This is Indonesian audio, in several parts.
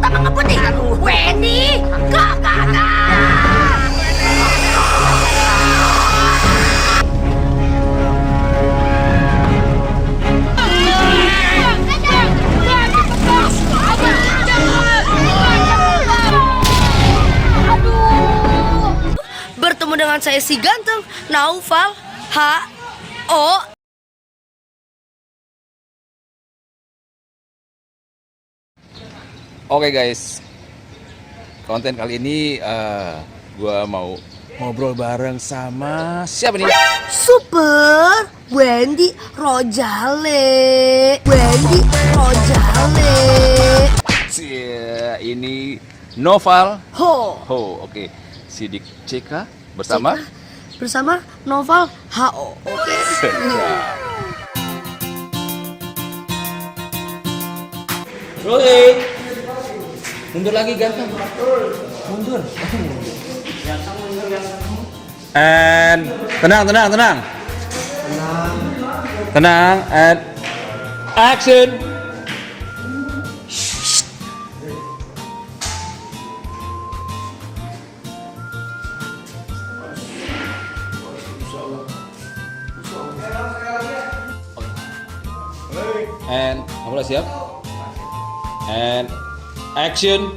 otak mangga putih. Wendy, kakak. Bertemu dengan saya si ganteng Naufal H.O. Oke guys, konten kali ini gua mau ngobrol bareng sama siapa nih? Super Wendy Rojale. Ini Noval Ho. oke. Sidik CK bersama Bersama Noval H.O. Oke. Sedap. Rolling. Mundur lagi ganteng. Mundur. And tenang. Tenang and action. And kamu udah siap? And action.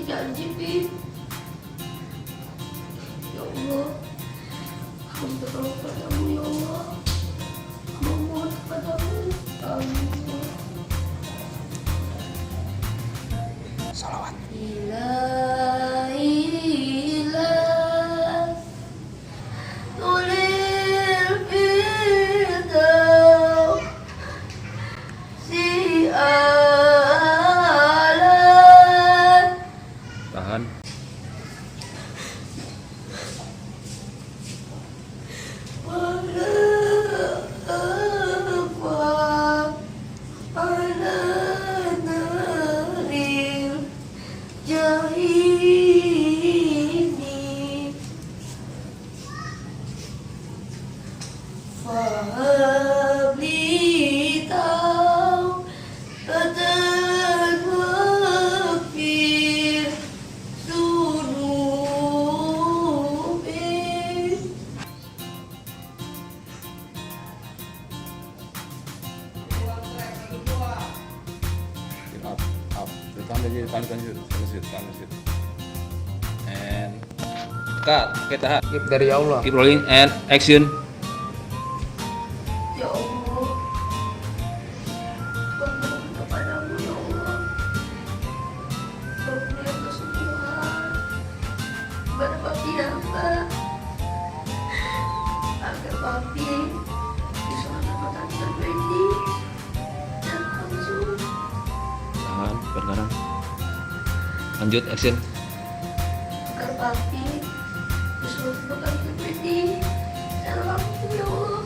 Janji, Pi. Ya Allah, aku berdoa padamu, ya Allah. Memohon kepadamu. Amin. Salawat. Ilah, tulil firdaus, si alam. Tahan. Lanjut. And cut. Oke, tahan. Keep dari Allah. Keep rolling and action. Ya Allah, memohon kepadamu, ya Allah. Berikan kesembuhan kepada papi hamba, agar papi bisa mendapatkan Wendy dan Hamzul. Tahan, bergarang. Lanjut action. Agar papi bisa mendapatkan Wendy dan Hamzul, ya Allah.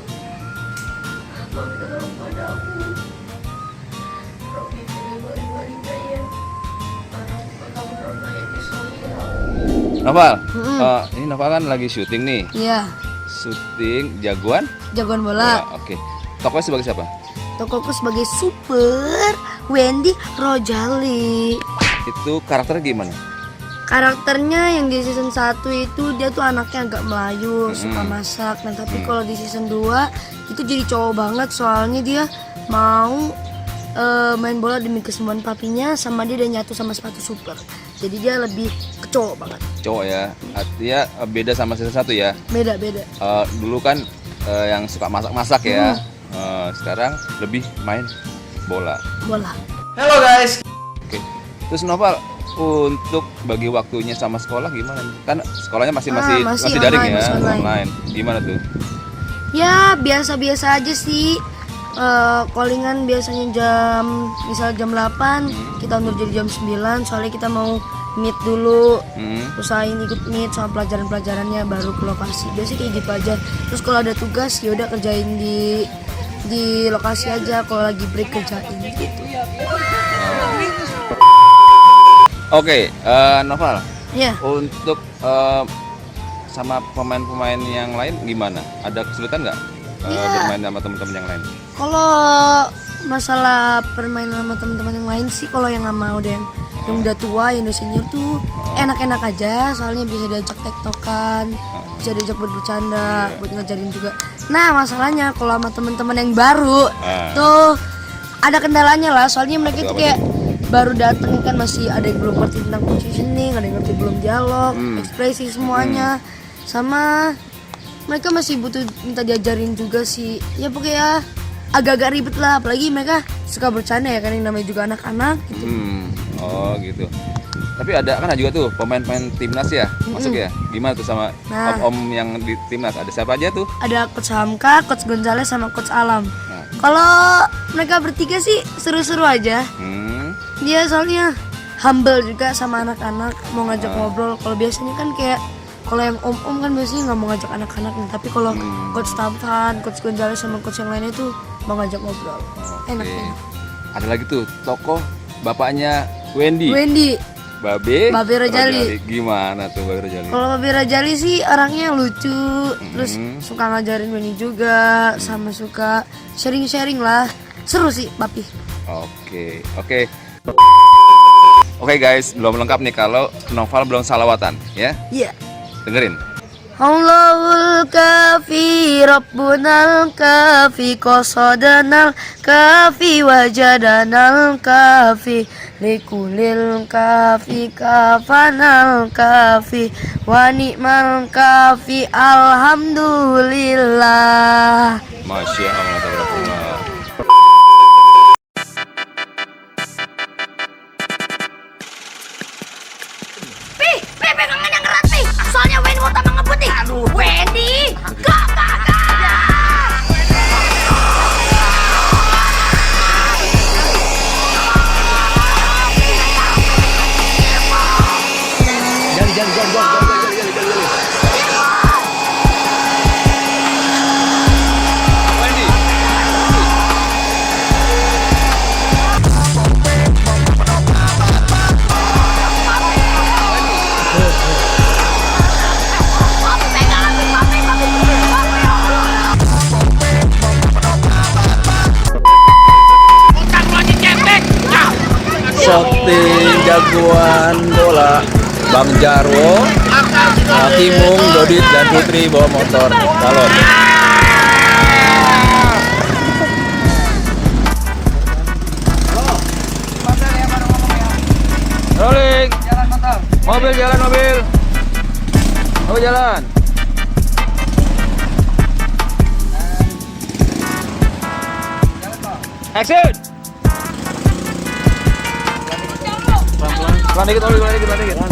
Berikan kepadamu. Rabbi beri walidayya warhamhuma kama rabbayani shaghira. Noval, ini Noval kan lagi syuting nih. Iya, Syuting jagoan. jagoan bola. Oke. Tokonya sebagai siapa? Tokoku sebagai Super Wendy Rojali. Itu karakternya gimana? Karakternya yang di season 1 itu dia tuh anaknya agak Melayu, suka masak. Nah, tapi kalau di season 2 itu jadi cowok banget, soalnya dia mau main bola demi kesembuhan papinya, sama dia udah nyatu sama sepatu super. Jadi dia lebih ke cowok banget. Cowok ya. Artinya beda sama season 1 ya. Beda. Dulu kan yang suka masak-masak ya. Sekarang lebih main bola. Bola. Halo guys. Oke. Terus Noval, untuk bagi waktunya sama sekolah gimana? Kan sekolahnya masih masih daring online, ya, masih online. online. Gimana tuh? Ya biasa-biasa aja sih. Callingan biasanya misal jam 8 kita undur jadi jam 9 soalnya kita mau meet dulu, usahain ikut meet sama pelajaran-pelajarannya baru ke lokasi. Biasanya kayak gitu aja. Terus kalau ada tugas ya udah kerjain di lokasi aja, kalau lagi break kerjain gitu. Oke, Noval. Ya, Untuk sama pemain-pemain yang lain gimana? Ada kesulitan nggak bermain sama teman-teman yang lain? kalau masalah permainan sama teman-teman yang lain sih, kalau yang nggak mau deh, yang udah tua, yang udah senior tuh enak-enak aja, soalnya bisa diajak tektokan, bisa diajak buat bercanda, buat ngajarin juga. Nah masalahnya kalau sama teman-teman yang baru tuh ada kendalanya lah, soalnya mereka tuh kayak baru dateng kan, masih ada yang belum ngerti tentang positioning, ada yang ngerti belum dialog, ekspresi semuanya, sama mereka masih butuh minta diajarin juga sih. Ya pokoknya agak-agak ribet lah, apalagi mereka suka bercanda ya kan, yang namanya juga anak-anak gitu. Oh gitu. Tapi ada juga tuh pemain-pemain timnas ya, masuk ya. Gimana tuh sama om-om yang di timnas? Ada siapa aja tuh? Ada Coach Hamka, Coach Gonzales sama Coach Alam. Kalau mereka bertiga sih seru-seru aja. Dia soalnya humble juga sama anak-anak, mau ngajak ngobrol. Kalau biasanya kan kayak kalau yang om-om kan biasanya nggak mau ngajak anak-anak nih. Tapi kalau Coach Tampan, Coach Gonzales sama Coach yang lainnya tuh mau ngajak ngobrol. Enak. Ada lagi tuh tokoh bapaknya Wendy. Babe Rajali. Gimana tuh Babe Rajali? Kalau Babe Rajali sih orangnya lucu, terus suka ngajarin Wendy juga, sama suka sharing-sharing lah. Seru sih Papi. Oke guys, belum lengkap nih kalau Noval belum salawatan ya. Iya. Dengerin. Allahul kafi Rabbunal kafi qasadanal kafi wajadanal kafi likulil kafi kafanal kafi wa ni'mal kafi alhamdulillah. Masya Allah, tabarakallah. Pegangan yang erat nih, soalnya Wendy mau tambah ngebut nih. Wendy, gak. Shooting jagoan bola Bang Jarwo, Kimung, Dodit dan Putri bawa motor balon. Rolling. Mobil jalan mobil. Oh jalan. Action. Pelan dikit, pelan dikit.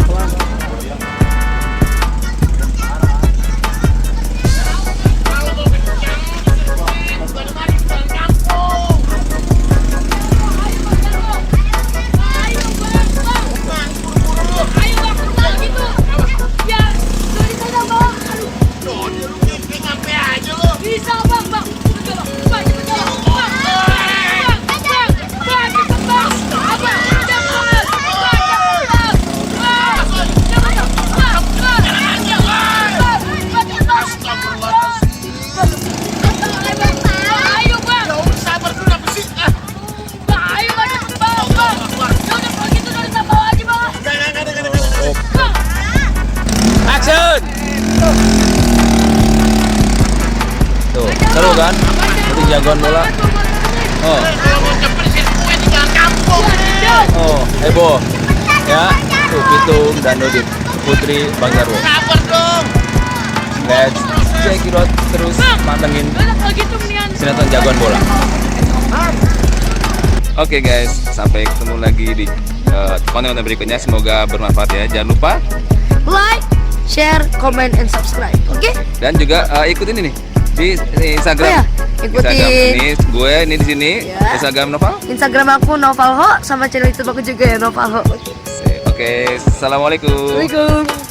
Tuh, seru kan? Itu jagoan bola. Oh. Oh, heboh. Ya, tuh Pitung dan Dodit, Putri Bang Jarwo. Let's check it out, terus pantengin sinetron jagoan bola. Oke guys, sampai ketemu lagi di konten-konten berikutnya. Semoga bermanfaat ya. Jangan lupa Like, share, comment, and subscribe. Oke? dan juga ikutin ini di Instagram. Oh ya, ikutin. Instagram ini gue ini di sini. Ya. Instagram Noval. Instagram aku Novalho, sama channel YouTube aku juga ya Novalho. Oke, assalamualaikum. Assalamualaikum.